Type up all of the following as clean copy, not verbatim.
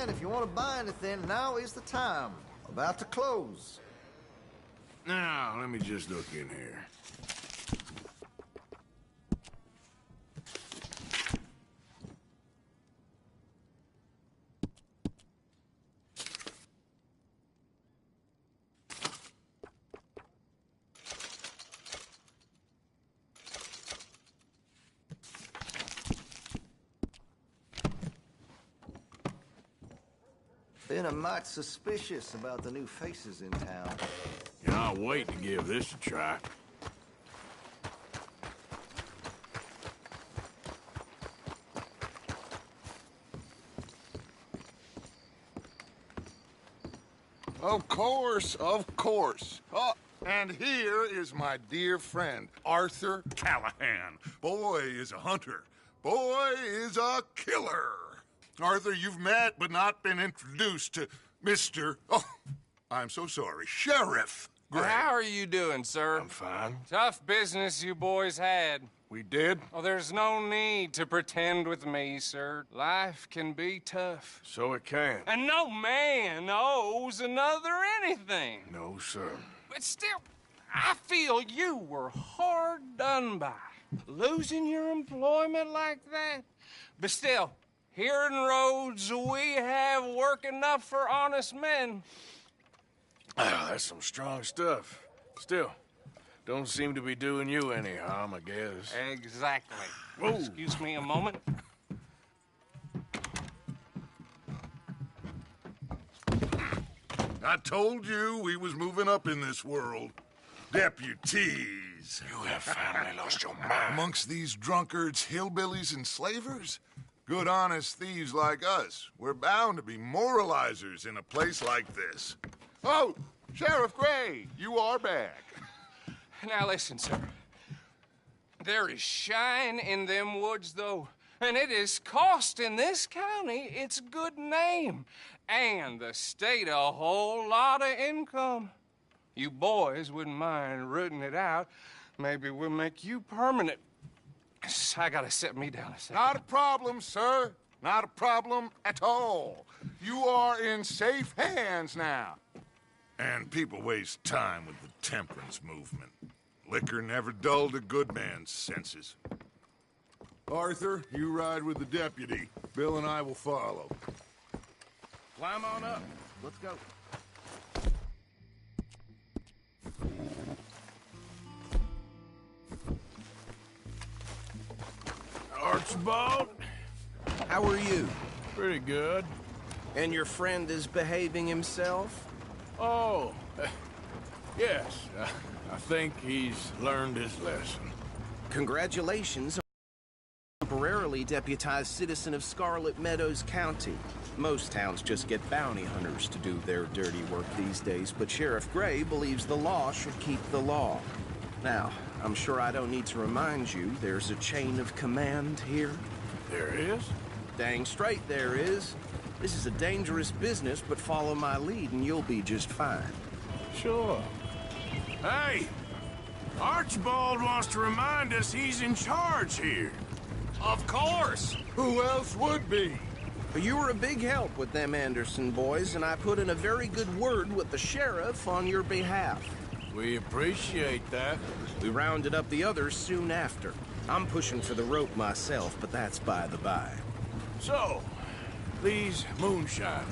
man, if you want to buy anything, now is the time. About to close. Now, let me just look in here. Been a mite suspicious about the new faces in town. Yeah, I'll wait to give this a try. Of course, of course. Oh, and here is my dear friend, Arthur Callahan. Boy is a hunter. Boy is a killer. Arthur, you've met but not been introduced to Mr. Oh, I'm so sorry, Sheriff Gray. How are you doing, sir? I'm fine. Tough business you boys had. We did? Oh, there's no need to pretend with me, sir. Life can be tough. So it can. And no man owes another anything. No, sir. But still, I feel you were hard done by. Losing your employment like that. But still, here in Rhodes, we have work enough for honest men. Ah, that's some strong stuff. Still, don't seem to be doing you any harm, I guess. Exactly. Whoa. Excuse me a moment. I told you we was moving up in this world. Deputies. You have finally lost your mind. Amongst these drunkards, hillbillies, and slavers? Good, honest thieves like us. We're bound to be moralizers in a place like this. Oh, Sheriff Gray, you are back. Now listen, sir. There is shine in them woods, though, and it is costing this county its good name and the state a whole lot of income. You boys wouldn't mind rooting it out. Maybe we'll make you permanent. I gotta sit me down a second. Not a problem, sir. Not a problem at all. You are in safe hands now. And people waste time with the temperance movement. Liquor never dulled a good man's senses. Arthur, you ride with the deputy. Bill and I will follow. Climb on up. Let's go. Archibald? How are you? Pretty good. And your friend is behaving himself? Oh, yes. I think he's learned his lesson. Congratulations. Temporarily deputized citizen of Scarlet Meadows County. Most towns just get bounty hunters to do their dirty work these days, but Sheriff Gray believes the law should keep the law. Now, I'm sure I don't need to remind you there's a chain of command here. There is? Dang straight there is. This is a dangerous business, but follow my lead and you'll be just fine. Sure. Hey! Archibald wants to remind us he's in charge here. Of course! Who else would be? But you were a big help with them Anderson boys, and I put in a very good word with the sheriff on your behalf. We appreciate that. We rounded up the others soon after. I'm pushing for the rope myself, but that's by the by. So, these moonshiners.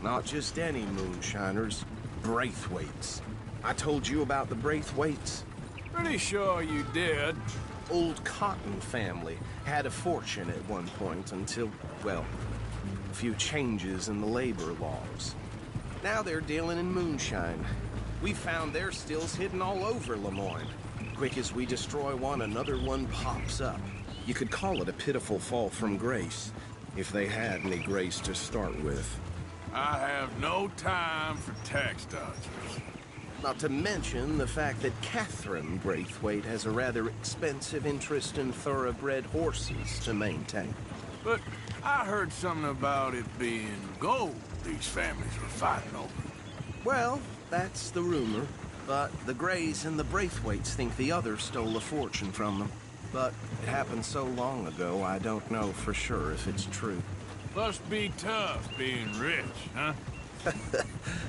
Not just any moonshiners, Braithwaites. I told you about the Braithwaites. Pretty sure you did. Old Cotton family had a fortune at one point until, well, a few changes in the labor laws. Now they're dealing in moonshine. We found their stills hidden all over Lemoyne. Quick as we destroy one, another one pops up. You could call it a pitiful fall from grace, if they had any grace to start with. I have no time for tax dodgers. Not to mention the fact that Catherine Braithwaite has a rather expensive interest in thoroughbred horses to maintain. But I heard something about it being gold these families were fighting over. Well, that's the rumor. But the Grays and the Braithwaites think the other stole a fortune from them. But it happened so long ago, I don't know for sure if it's true. Must be tough being rich, huh?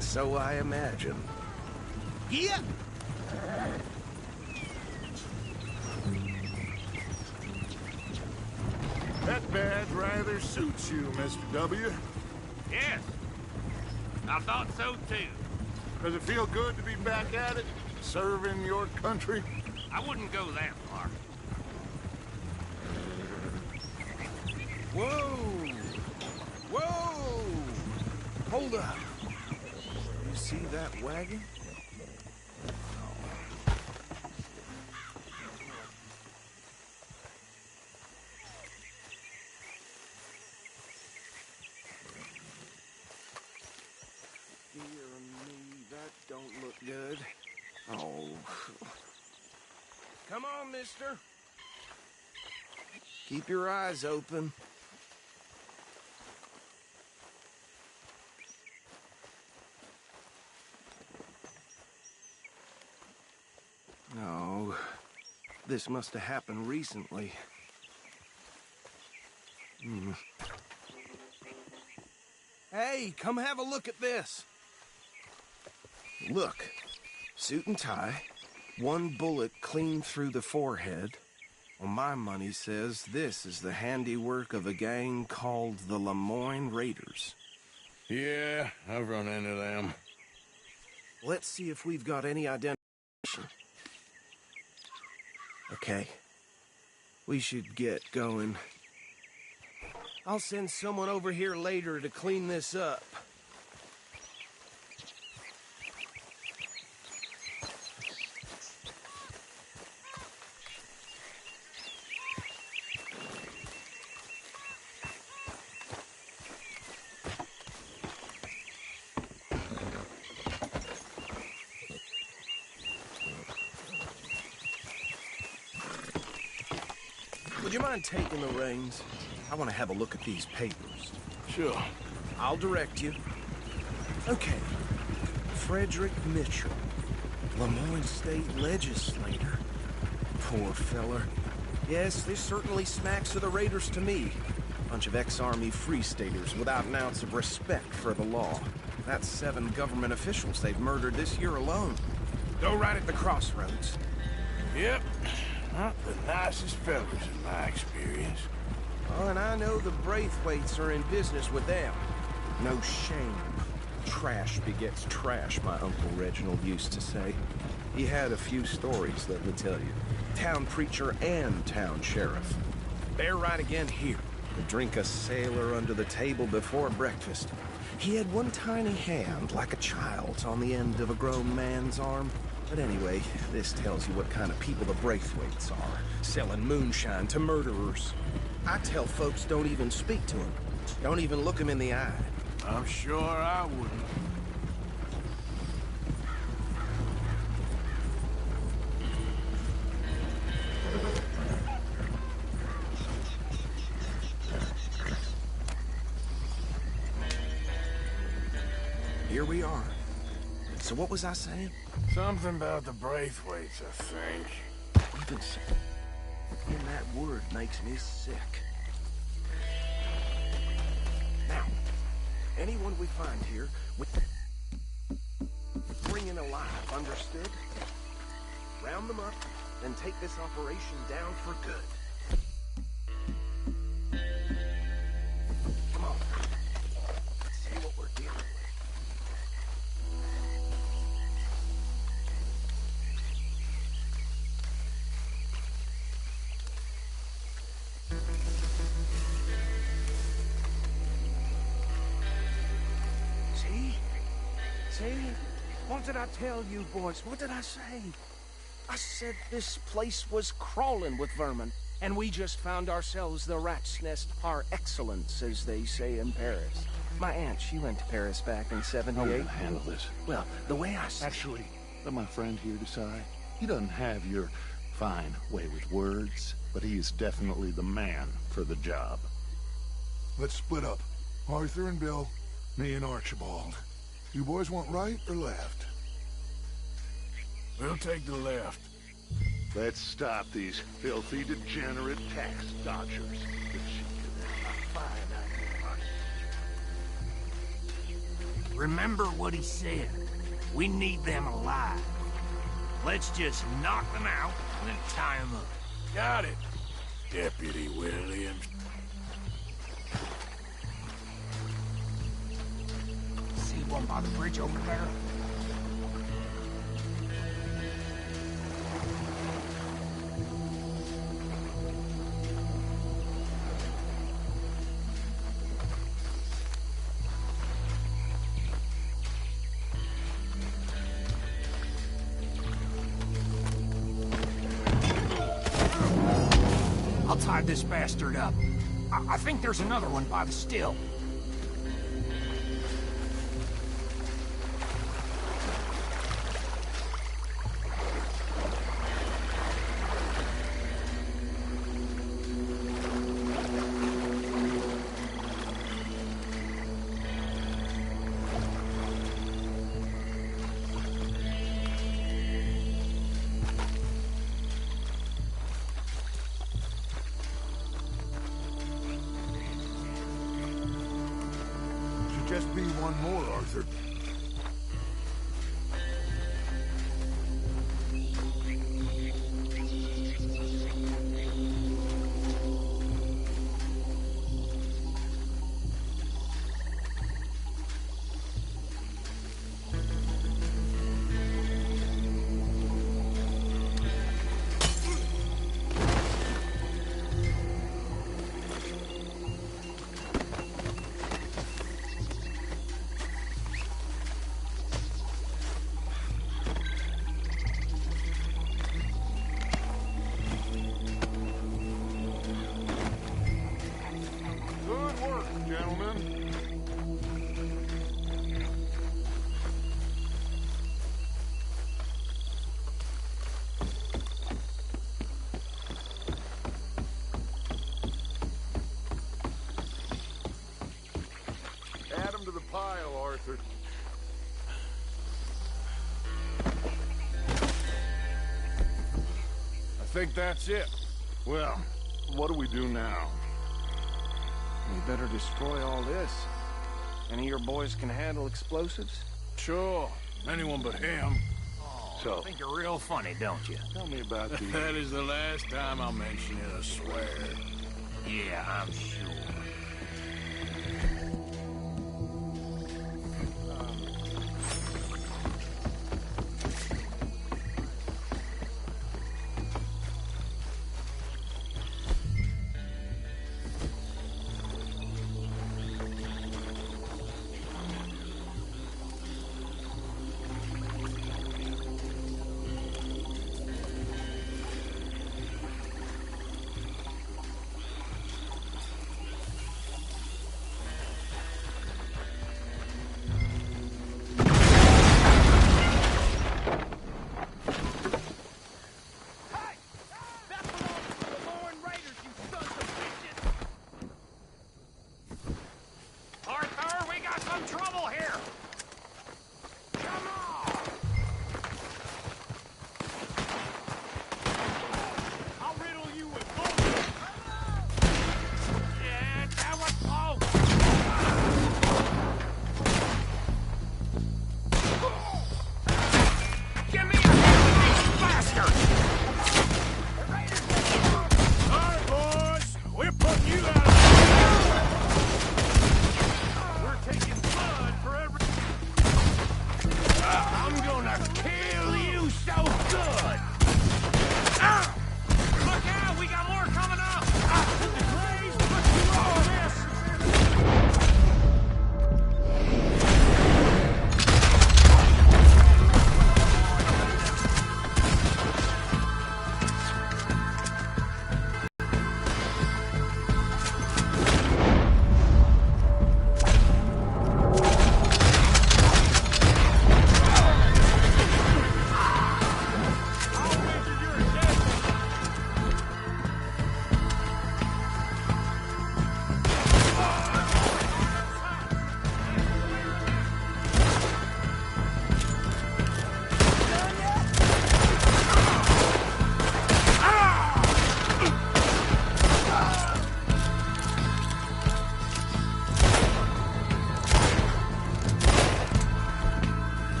So I imagine. Yeah! That badge rather suits you, Mr. W. Yes, I thought so too. Does it feel good to be back at it, serving your country? I wouldn't go that far. Whoa! Whoa! Hold up. You see that wagon? Dear me, that don't look good. Oh. Come on, mister. Keep your eyes open. No. This must have happened recently. Hey, come have a look at this. Look. Suit and tie. One bullet clean through the forehead. Well, my money says this is the handiwork of a gang called the Lemoyne Raiders. Yeah, I've run into them. Let's see if we've got any identification. Okay. We should get going. I'll send someone over here later to clean this up. Would you mind taking the reins? I want to have a look at these papers. Sure. I'll direct you. Okay. Frederick Mitchell, Lemoyne State Legislator. Poor feller. Yes, this certainly smacks of the Raiders to me. Bunch of ex-Army Free Staters without an ounce of respect for the law. That's 7 government officials they've murdered this year alone. Go right at the crossroads. Yep. Not the nicest fellas in my experience. Oh, and I know the Braithwaites are in business with them. No shame. Trash begets trash, my Uncle Reginald used to say. He had a few stories, let me tell you. Town preacher and town sheriff. Bear right again here. Would drink a sailor under the table before breakfast. He had one tiny hand, like a child's, on the end of a grown man's arm. But anyway, this tells you what kind of people the Braithwaites are. Selling moonshine to murderers. I tell folks don't even speak to them. Don't even look them in the eye. I'm sure I wouldn't. Here we are. So what was I saying? Something about the Braithwaites, I think. Even so, in that word makes me sick. Now, anyone we find here, we bring in alive, understood? Round them up, then take this operation down for good. Come on. Let's see what we're dealing with. See? What did I tell you, boys? What did I say? I said this place was crawling with vermin, and we just found ourselves the rat's nest par excellence, as they say in Paris. My aunt, she went to Paris back in How are we '78. gonna handle this? Well, the way I see Actually, let my friend here decide. He doesn't have your fine way with words, but he is definitely the man for the job. Let's split up. Arthur and Bill, me and Archibald. You boys want right or left? We'll take the left. Let's stop these filthy, degenerate tax dodgers. If she could have a fine idea. remember what he said. We need them alive. Let's just knock them out and then tie them up. Got it, Deputy Williams. See one by the bridge over there? I'll tie this bastard up. I think there's another one by the still. Just be one more, Arthur. Good work, gentlemen. Add them to the pile, Arthur. I think that's it. Well, what do we do now? We better destroy all this. Any of your boys can handle explosives? Sure, anyone but him. So, I think you're real funny, don't you? tell me about the... That is the last time I'll mention it, I swear. Yeah, I'm sure.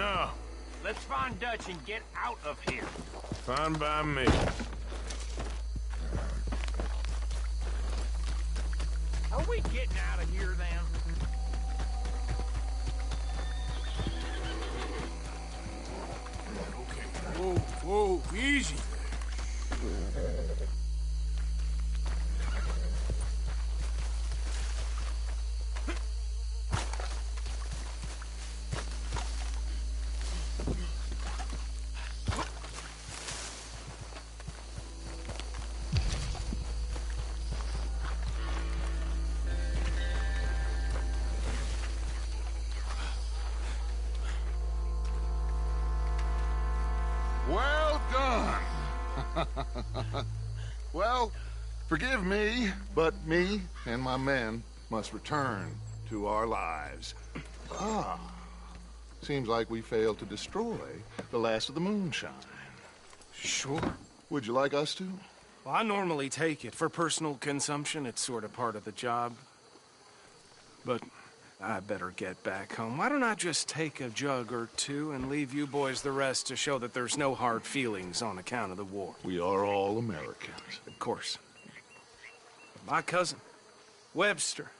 No, Let's find Dutch and get out of here. fine by me. Are we getting out of here then? Okay, whoa, easy there. Well done. Well, forgive me, but me and my men must return to our lives. Seems like we failed to destroy the last of the moonshine. Sure. Would you like us to? Well, I normally take it. For personal consumption, it's sort of part of the job. But I better get back home. Why don't I just take a jug or two and leave you boys the rest to show that there's no hard feelings on account of the war? We are all Americans. Of course. My cousin, Webster,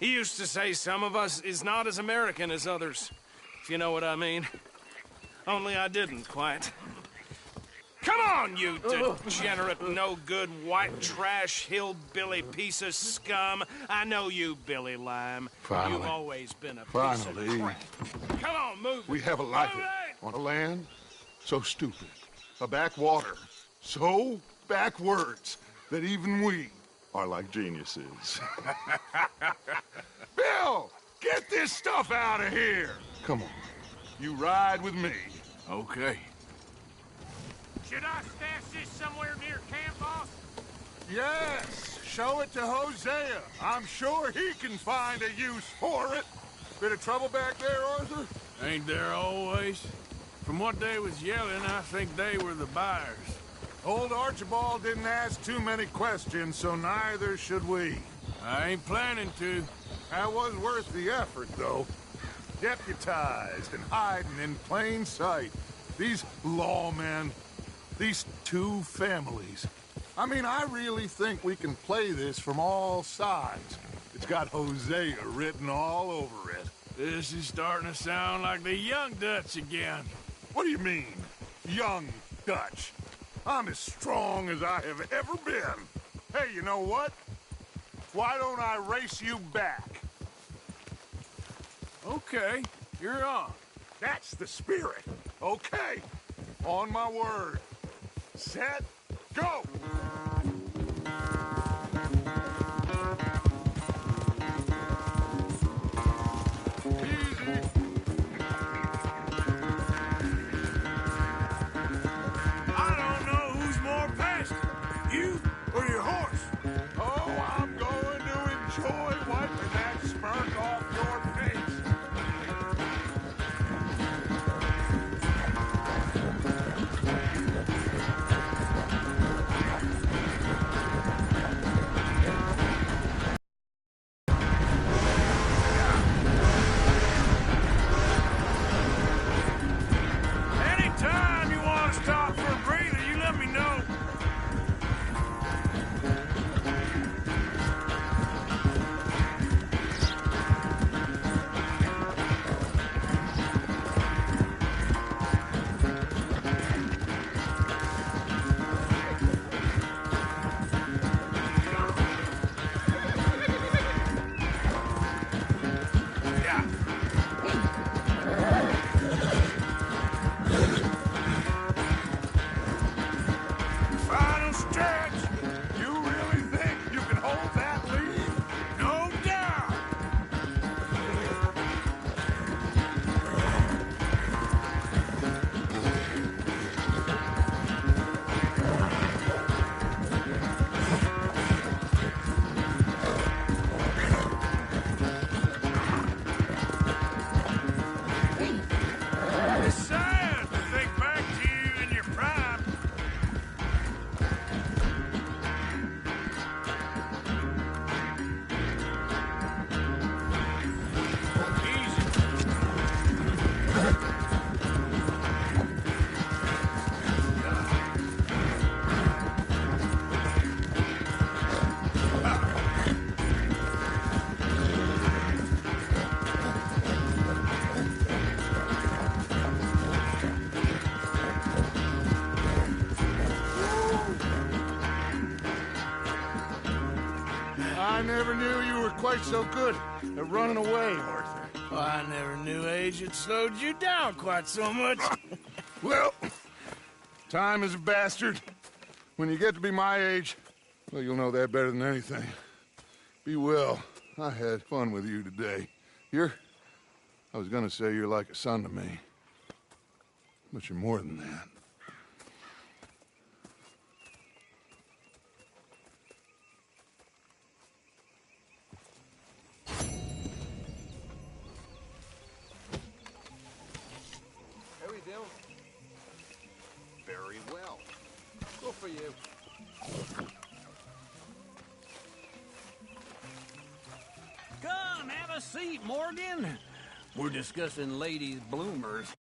he used to say some of us is not as American as others, if you know what I mean. Only I didn't quite. Come on, you degenerate, no-good, white trash, hillbilly piece of scum. I know you, Billy Lime. Finally. You've always been a piece Finally. of crap. Come on, move it. We have a life Move it! on a land so stupid, a backwater so backwards that even we are like geniuses. Bill, get this stuff out of here. Come on, you ride with me. Okay. Should I stash this somewhere near camp, boss? Yes, show it to Hosea. I'm sure he can find a use for it. Bit of trouble back there, Arthur? Ain't there always? From what they was yelling, I think they were the buyers. Old Archibald didn't ask too many questions, so neither should we. I ain't planning to. That was worth the effort, though. Deputized and hiding in plain sight. These lawmen, these two families. I mean, I really think we can play this from all sides. It's got Hosea written all over it. This is starting to sound like the young Dutch again. What do you mean, young Dutch? I'm as strong as I have ever been. Hey, you know what? Why don't I race you back? Okay, you're on. That's the spirit. Okay, on my word. Set, go! Easy. I don't know who's more passionate, you or your horse. Oh, I'm going to enjoy wiping that smirk off your face. Anytime you want to stop for a breather, you let me know. knew you were quite so good at running away, Arthur. Well, I never knew age had slowed you down quite so much. Well, time is a bastard. When you get to be my age, well, you'll know that better than anything. Be well. I had fun with you today. I was gonna say you're like a son to me. But you're more than that. How we doing? Very well. Good for you. Come, have a seat, Morgan. We're discussing ladies' bloomers.